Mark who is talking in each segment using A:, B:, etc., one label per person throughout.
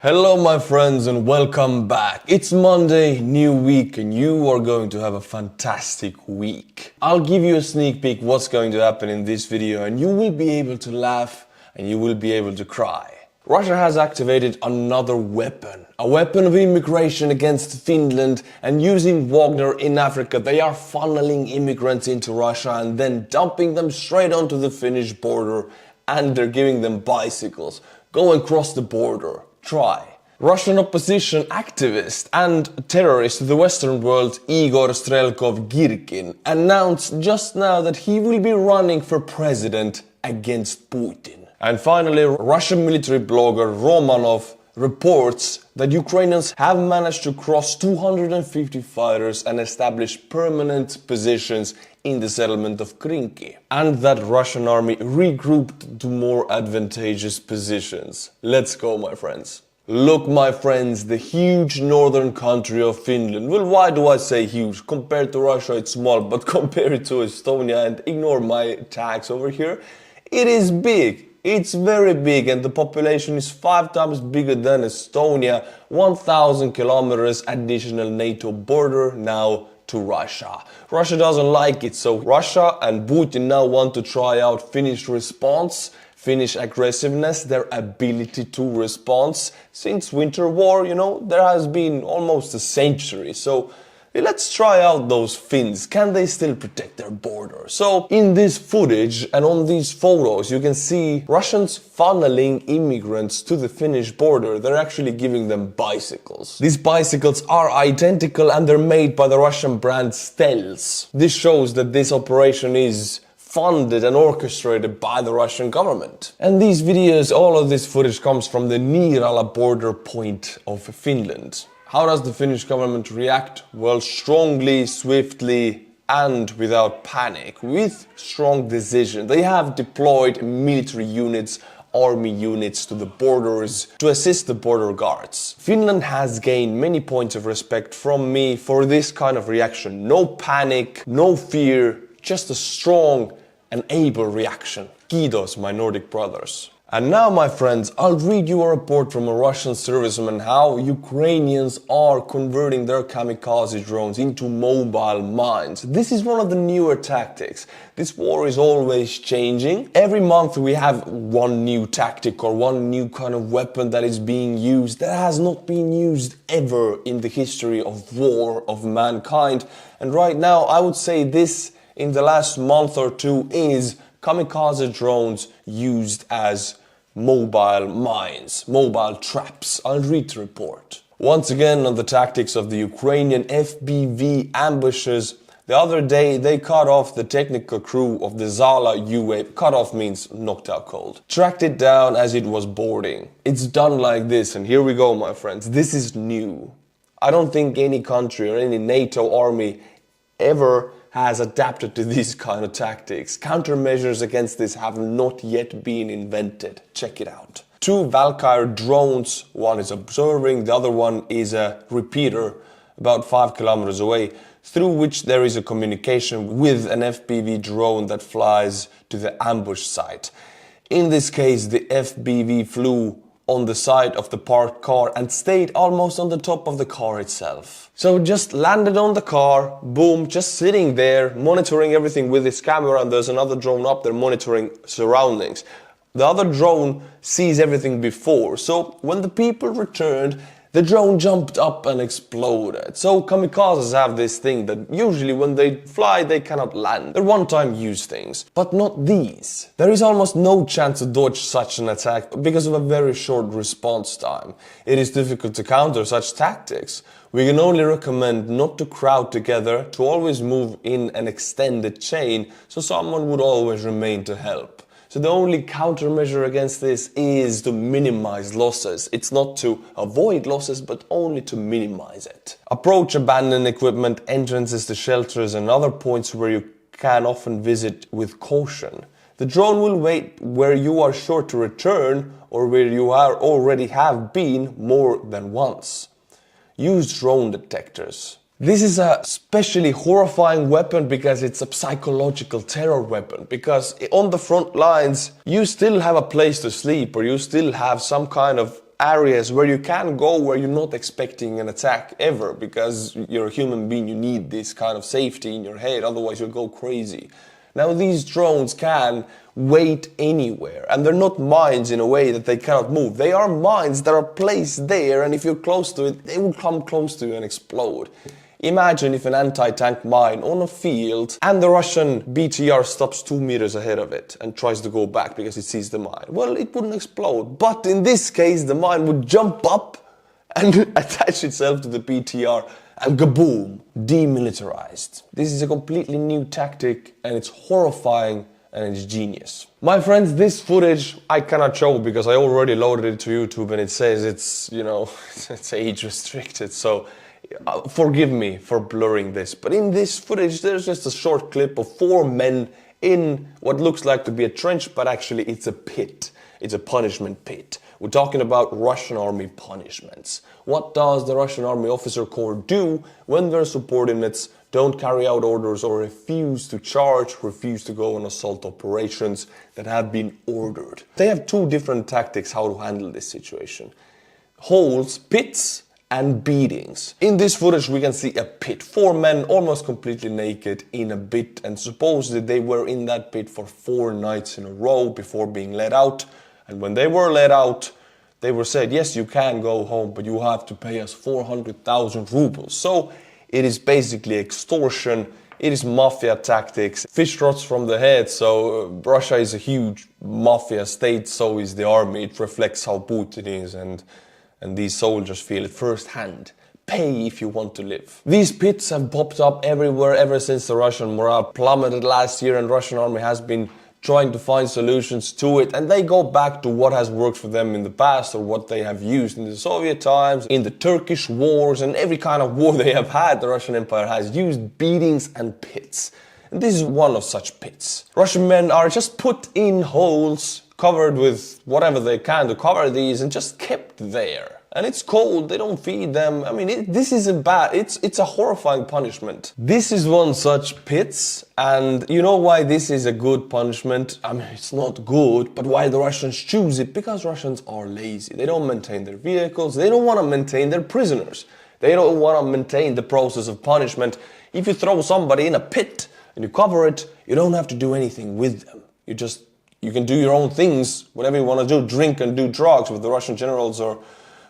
A: Hello my friends and welcome back. It's Monday, new week, and you are going to have a fantastic week. I'll give you a sneak peek what's going to happen in this video and you will be able to laugh and you will be able to cry. Russia has activated another weapon. A weapon of immigration against Finland, and using Wagner in Africa they are funneling immigrants into Russia and then dumping them straight onto the Finnish border, and they're giving them bicycles. Go and cross the border. Try. Russian opposition activist and terrorist to the Western world Igor Strelkov-Girkin announced just now that he will be running for president against Putin. And finally, Russian military blogger Romanov reports that Ukrainians have managed to cross 250 fighters and establish permanent positions in the settlement of Krynky, and that Russian army regrouped to more advantageous positions. Let's go, my friends. Look, my friends, the huge northern country of Finland. Well, why do I say huge? Compared to Russia it's small, but compare it to Estonia and ignore my tags over here, it is big. It's very big, and the population is 5 times bigger than Estonia. 1,000 kilometers additional NATO border now to Russia. Russia doesn't like it, so Russia and Putin now want to try out Finnish response, Finnish aggressiveness, their ability to respond. Since winter war, there has been almost a century, so let's try out those Finns. Can they still protect their border? So in this footage and on these photos you can see Russians funneling immigrants to the Finnish border. They're actually giving them bicycles. These bicycles are identical and they're made by the Russian brand Stels. This shows that this operation is funded and orchestrated by the Russian government. And these videos, all of this footage comes from the Niirala border point of Finland. How does the Finnish government react? Well, strongly, swiftly, and without panic, with strong decision. They have deployed military units, army units to the borders to assist the border guards. Finland has gained many points of respect from me for this kind of reaction. No panic, no fear, just a strong and able reaction. Kiitos, my Nordic brothers. And now, my friends, I'll read you a report from a Russian serviceman how Ukrainians are converting their kamikaze drones into mobile mines. This is one of the newer tactics. This war is always changing. Every month we have one new tactic or one new kind of weapon that is being used that has not been used ever in the history of war of mankind. And right now I would say this in the last month or two is kamikaze drones used as mobile mines, mobile traps. I'll read the report. Once again on the tactics of the Ukrainian FPV ambushes. The other day they cut off the technical crew of the Zala UAV. Cut off means knocked out cold. Tracked it down as it was boarding. It's done like this, and here we go, my friends. This is new. I don't think any country or any NATO army ever has adapted to these kind of tactics. Countermeasures against this have not yet been invented. Check it out. 2 Valkyrie drones, one is observing, the other one is a repeater about 5 kilometers away, through which there is a communication with an FPV drone that flies to the ambush site. In this case, the FPV flew on the side of the parked car and stayed almost on the top of the car itself. So just landed on the car, boom, just sitting there, monitoring everything with his camera, and there's another drone up there monitoring surroundings. The other drone sees everything before, so when the people returned, the drone jumped up and exploded. So kamikazes have this thing that usually when they fly they cannot land. They're one-time use things, but not these. There is almost no chance to dodge such an attack because of a very short response time. It is difficult to counter such tactics. We can only recommend not to crowd together, to always move in an extended chain so someone would always remain to help. So the only countermeasure against this is to minimize losses. It's not to avoid losses, but only to minimize it. Approach abandoned equipment, entrances to shelters and other points where you can often visit with caution. The drone will wait where you are sure to return or where you already have been more than once. Use drone detectors. This is a especially horrifying weapon because it's a psychological terror weapon, because on the front lines you still have a place to sleep or you still have some kind of areas where you can go where you're not expecting an attack ever, because you're a human being, you need this kind of safety in your head, otherwise you'll go crazy. Now these drones can wait anywhere, and they're not mines in a way that they cannot move. They are mines that are placed there, and if you're close to it, they will come close to you and explode. Imagine if an anti-tank mine on a field and the Russian BTR stops 2 meters ahead of it and tries to go back because it sees the mine. Well, it wouldn't explode. But in this case, the mine would jump up and attach itself to the BTR and kaboom, demilitarized. This is a completely new tactic, and it's horrifying and it's genius. My friends, this footage I cannot show because I already loaded it to YouTube and it says it's, you know, it's age restricted. So forgive me for blurring this, but in this footage there's just a short clip of 4 men in what looks like to be a trench, but actually it's a pit. It's a punishment pit. We're talking about Russian army punishments. What does the Russian army officer corps do when their subordinates don't carry out orders or refuse to charge, refuse to go on assault operations that have been ordered? They have 2 different tactics how to handle this situation. Holes, pits, and beatings. In this footage we can see a pit. 4 men almost completely naked in a pit, and supposedly they were in that pit for 4 nights in a row before being let out. And when they were let out, they were said, yes, you can go home, but you have to pay us 400,000 rubles. So it is basically extortion, it is mafia tactics, fish rots from the head. So Russia is a huge mafia state, so is the army. It reflects how Putin is, and these soldiers feel it firsthand. Pay if you want to live. These pits have popped up everywhere ever since the Russian morale plummeted last year, and Russian army has been trying to find solutions to it, and they go back to what has worked for them in the past, or what they have used in the Soviet times, in the Turkish wars, and every kind of war they have had. The Russian Empire has used beatings and pits. And this is one of such pits. Russian men are just put in holes, covered with whatever they can to cover these, and just kept there. And it's cold, they don't feed them. I mean, this isn't bad, it's a horrifying punishment. This is one such pits, and you know why this is a good punishment? I mean, it's not good, but why the Russians choose it? Because Russians are lazy. They don't maintain their vehicles, they don't want to maintain their prisoners. They don't want to maintain the process of punishment. If you throw somebody in a pit and you cover it, you don't have to do anything with them. You can do your own things, whatever you want to do, drink and do drugs, what the Russian generals or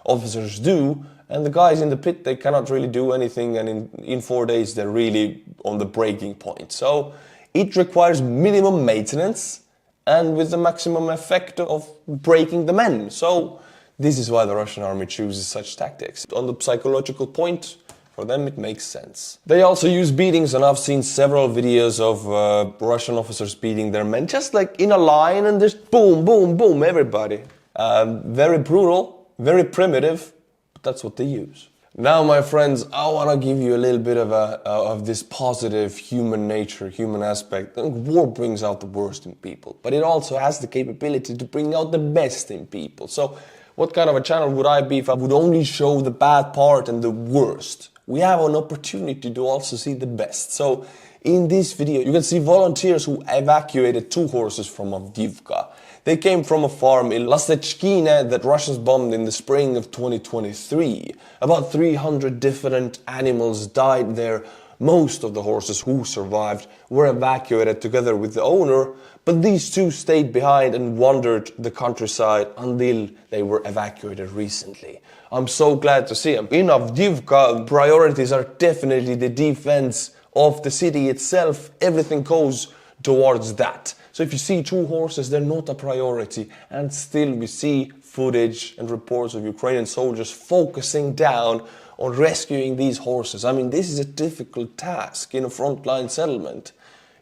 A: officers do, and the guys in the pit, they cannot really do anything, and in 4 days they're really on the breaking point. So it requires minimum maintenance and with the maximum effect of breaking the men. So this is why the Russian army chooses such tactics. On the psychological point, for them it makes sense. They also use beatings, and I've seen several videos of Russian officers beating their men, just like in a line, and just boom, boom, boom, everybody. Very brutal. Very primitive, but that's what they use. Now, my friends, I want to give you a little bit of this positive human nature, human aspect. War brings out the worst in people, but it also has the capability to bring out the best in people. So what kind of a channel would I be if I would only show the bad part and the worst? We have an opportunity to also see the best. So in this video, you can see volunteers who evacuated 2 horses from Avdiivka. They came from a farm in Lasechkine that Russians bombed in the spring of 2023. About 300 different animals died there. Most of the horses who survived were evacuated together with the owner, but these 2 stayed behind and wandered the countryside until they were evacuated recently. I'm so glad to see them. In Avdiivka, priorities are definitely the defense of the city itself. Everything goes towards that. So if you see 2 horses, they're not a priority, and still we see footage and reports of Ukrainian soldiers focusing down on rescuing these horses. I mean, this is a difficult task in a frontline settlement.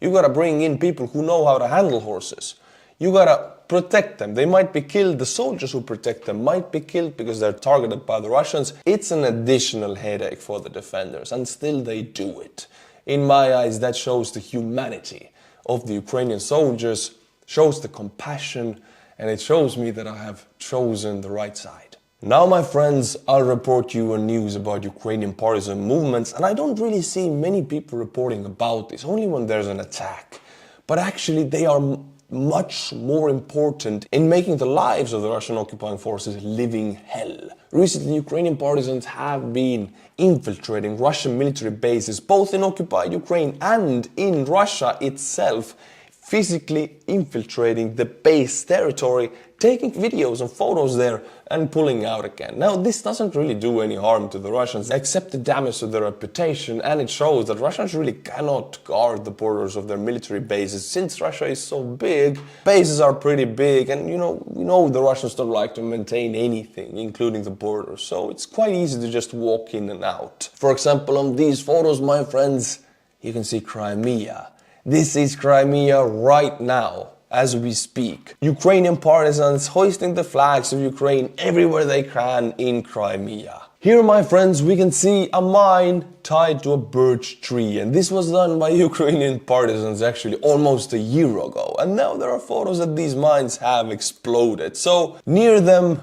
A: You gotta bring in people who know how to handle horses. You gotta protect them. They might be killed, the soldiers who protect them might be killed because they're targeted by the Russians. It's an additional headache for the defenders, and still they do it. In my eyes, that shows the humanity of the Ukrainian soldiers, shows the compassion, and it shows me that I have chosen the right side. Now, my friends, I'll report you on news about Ukrainian partisan movements, and I don't really see many people reporting about this, only when there's an attack. But actually, they are much more important in making the lives of the Russian occupying forces living hell. Recently, Ukrainian partisans have been infiltrating Russian military bases both in occupied Ukraine and in Russia itself, physically infiltrating the base territory, taking videos and photos there and pulling out again. Now, this doesn't really do any harm to the Russians except the damage to their reputation, and it shows that Russians really cannot guard the borders of their military bases. Since Russia is so big, bases are pretty big, and you know the Russians don't like to maintain anything, including the borders, so it's quite easy to just walk in and out. For example, on these photos, my friends, you can see Crimea. This is Crimea right now, as we speak. Ukrainian partisans hoisting the flags of Ukraine everywhere they can in Crimea. Here, my friends, we can see a mine tied to a birch tree, and this was done by Ukrainian partisans actually almost a year ago. And now there are photos that these mines have exploded. So near them,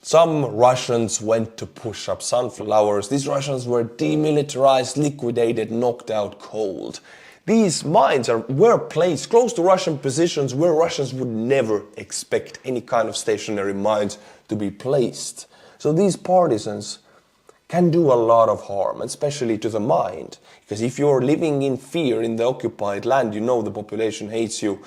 A: some Russians went to push up sunflowers. These Russians were demilitarized, liquidated, knocked out cold. These mines were placed close to Russian positions where Russians would never expect any kind of stationary mines to be placed. So these partisans can do a lot of harm, especially to the mind. Because if you're living in fear in the occupied land, you know the population hates you,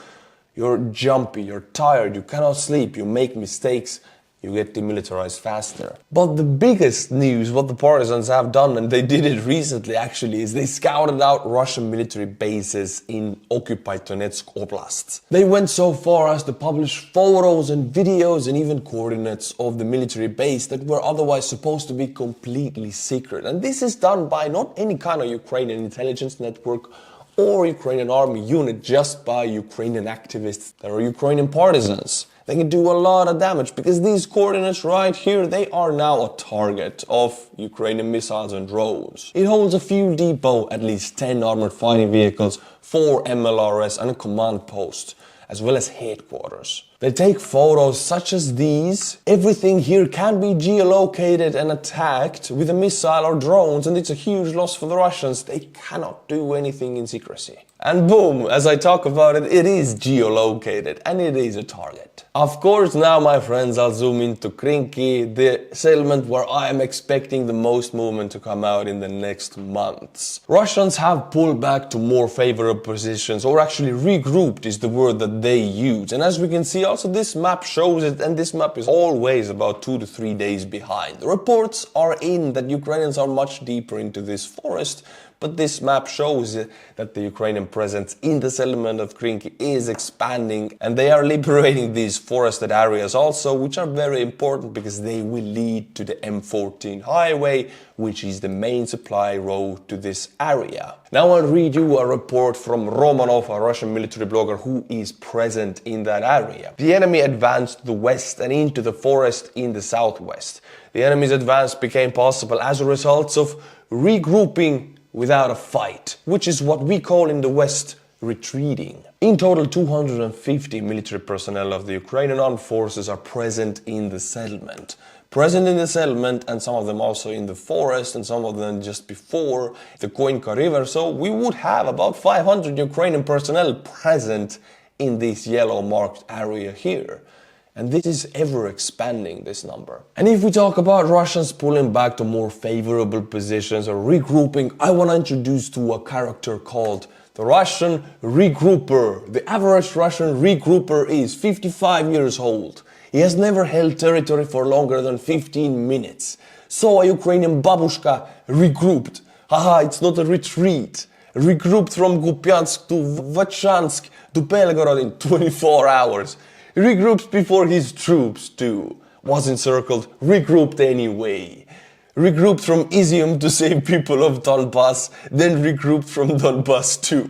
A: you're jumpy, you're tired, you cannot sleep, you make mistakes, you get demilitarized faster. But the biggest news, what the partisans have done, and they did it recently actually, is they scouted out Russian military bases in occupied Donetsk Oblast. They went so far as to publish photos and videos and even coordinates of the military base that were otherwise supposed to be completely secret. And this is done by not any kind of Ukrainian intelligence network or Ukrainian army unit, just by Ukrainian activists that are Ukrainian partisans. They can do a lot of damage because these coordinates right here, they are now a target of Ukrainian missiles and drones. It holds a fuel depot, at least 10 armored fighting vehicles, 4 MLRS and a command post, as well as headquarters. They take photos such as these. Everything here can be geolocated and attacked with a missile or drones, and it's a huge loss for the Russians. They cannot do anything in secrecy. And boom, as I talk about it, it is geolocated and it is a target. Of course, now my friends, I'll zoom into Krynky, the settlement where I am expecting the most movement to come out in the next months. Russians have pulled back to more favorable positions, or actually regrouped is the word that they use. And as we can see, also this map shows it, and this map is always about 2 to 3 days behind. The reports are in that Ukrainians are much deeper into this forest, but this map shows that the Ukrainian presence in the settlement of Krynky is expanding, and they are liberating these forested areas also, which are very important because they will lead to the M14 highway, which is the main supply road to this area. Now I'll read you a report from Romanov, a Russian military blogger who is present in that area. The enemy advanced to the west and into the forest in the southwest. The enemy's advance became possible as a result of regrouping without a fight, which is what we call in the West retreating. In total, 250 military personnel of the Ukrainian armed forces are present in the settlement. And some of them also in the forest, and some of them just before the Krynky river. So we would have about 500 Ukrainian personnel present in this yellow marked area here. And this is ever expanding, this number. And if we talk about Russians pulling back to more favorable positions or regrouping, I want to introduce to a character called the Russian Regrooper. The average Russian Regrooper is 55 years old. He has never held territory for longer than 15 minutes. So a Ukrainian babushka regrouped. Haha, it's not a retreat. Regrouped from Kupiansk to Vachansk to Belgorod in 24 hours. Regrouped before his troops too. Was encircled, regrouped anyway. Regrouped from Izium to save people of Donbass, then regrouped from Donbass too.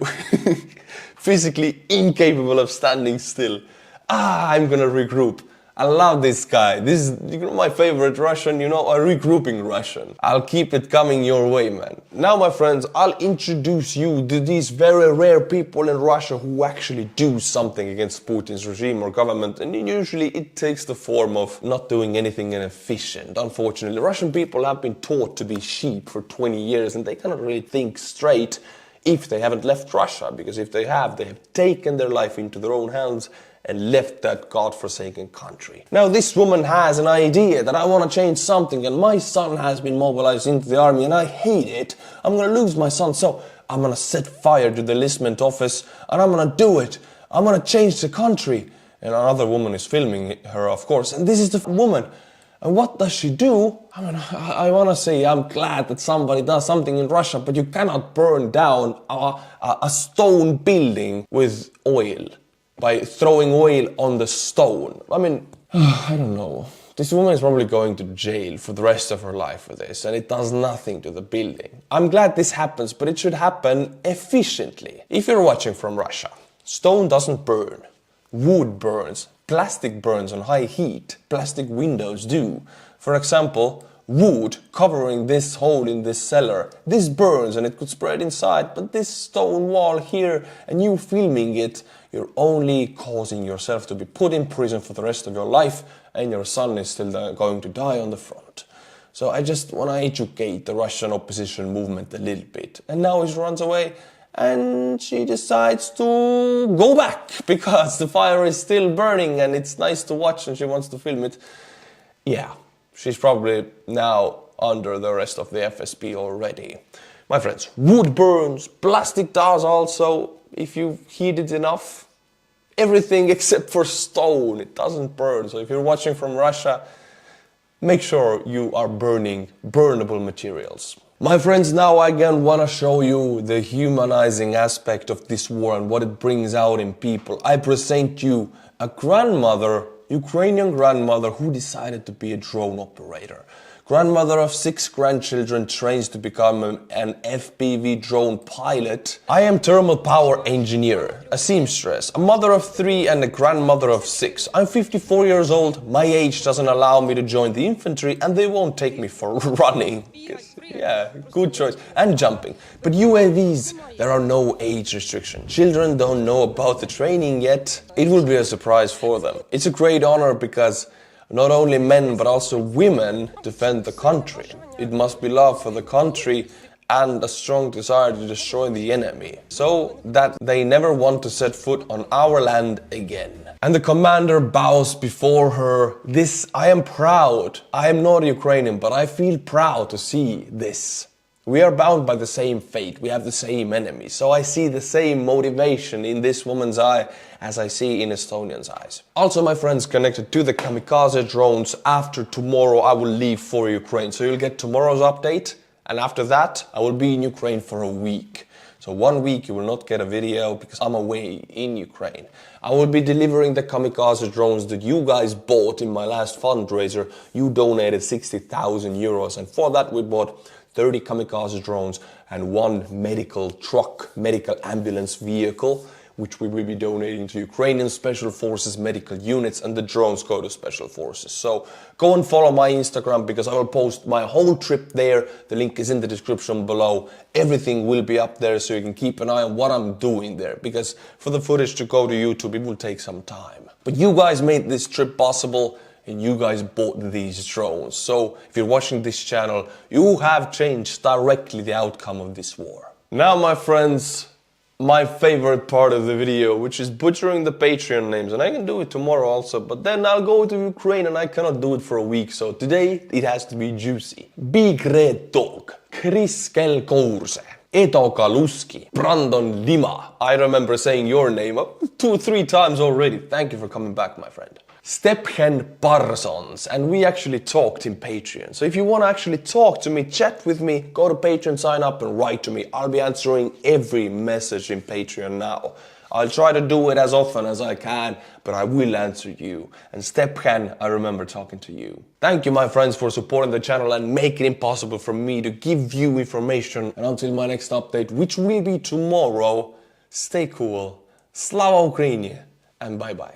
A: Physically incapable of standing still. I'm gonna regroup. I love this guy. This is my favorite Russian, a regrouping Russian. I'll keep it coming your way, man. Now, my friends, I'll introduce you to these very rare people in Russia who actually do something against Putin's regime or government, and usually it takes the form of not doing anything inefficient. Unfortunately, Russian people have been taught to be sheep for 20 years and they cannot really think straight. if they haven't left Russia, because if they have taken their life into their own hands and left that godforsaken country. Now this woman has an idea that I want to change something and my son has been mobilized into the army and I hate it. I'm going to lose my son, so I'm going to set fire to the enlistment office and I'm going to do it. I'm going to change the country. And another woman is filming her, of course, and this is the woman. And what does she do? I mean, I want to say I'm glad that somebody does something in Russia, but you cannot burn down a stone building with oil. By throwing oil on the stone. I mean, I don't know. This woman is probably going to jail for the rest of her life for this, and it does nothing to the building. I'm glad this happens, but it should happen efficiently. If you're watching from Russia, stone doesn't burn. Wood burns. Plastic burns on high heat. Plastic windows do. For example, wood covering this hole in this cellar. This burns and it could spread inside, but this stone wall here and you filming it, you're only causing yourself to be put in prison for the rest of your life and your son is still going to die on the front. So I just want to educate the Russian opposition movement a little bit. And now she runs away and she decides to go back because the fire is still burning and it's nice to watch and she wants to film it. Yeah, she's probably now under the arrest of the FSB already. My friends, wood burns, plastic does also. If you heat it enough, everything except for stone, it doesn't burn. So if you're watching from Russia, make sure you are burning burnable materials. My friends, now I again want to show you the humanizing aspect of this war and what it brings out in people. I present you a grandmother, Ukrainian grandmother, who decided to be a drone operator. Grandmother of 6 grandchildren trains to become an FPV drone pilot. I am thermal power engineer, a seamstress, a mother of 3 and a grandmother of 6. I'm 54 years old, my age doesn't allow me to join the infantry and they won't take me for running. Yeah, good choice. And jumping. But UAVs, there are no age restrictions. Children don't know about the training yet. It will be a surprise for them. It's a great honor because not only men but also women defend the country. It must be love for the country and a strong desire to destroy the enemy, so that they never want to set foot on our land again. And the commander bows before her. This, I am proud. I am not Ukrainian, but I feel proud to see this. We are bound by the same fate, we have the same enemy, so I see the same motivation in this woman's eye as I see in Estonian's eyes. Also, my friends, connected to the Kamikaze drones, after tomorrow I will leave for Ukraine, so you'll get tomorrow's update, and after that I will be in Ukraine for a week. So 1 week you will not get a video because I'm away in Ukraine. I will be delivering the Kamikaze drones that you guys bought in my last fundraiser. You donated 60,000 euros and for that we bought 30 Kamikaze drones and 1 medical truck, medical ambulance vehicle, which we will be donating to Ukrainian Special Forces medical units, and the drones go to Special Forces. So go and follow my Instagram because I will post my whole trip there. The link is in the description below. Everything will be up there so you can keep an eye on what I'm doing there, because for the footage to go to YouTube it will take some time. But you guys made this trip possible. And you guys bought these drones. So if you're watching this channel, you have changed directly the outcome of this war. Now, my friends, my favorite part of the video, which is butchering the Patreon names. And I can do it tomorrow also, but then I'll go to Ukraine and I cannot do it for a week. So today it has to be juicy. Big Red Dog, Kriskel Kourse, Edo Kaluski, Brandon Lima. I remember saying your name 2 or 3 times already. Thank you for coming back, my friend. Stephen Partisans, and we actually talked in Patreon. So if you want to actually talk to me, chat with me, go to Patreon, sign up and write to me. I'll be answering every message in Patreon now. I'll try to do it as often as I can, but I will answer you. And Stephen, I remember talking to you. Thank you, my friends, for supporting the channel and making it possible for me to give you information. And until my next update, which will be tomorrow, stay cool, Slava Ukraini, and bye-bye.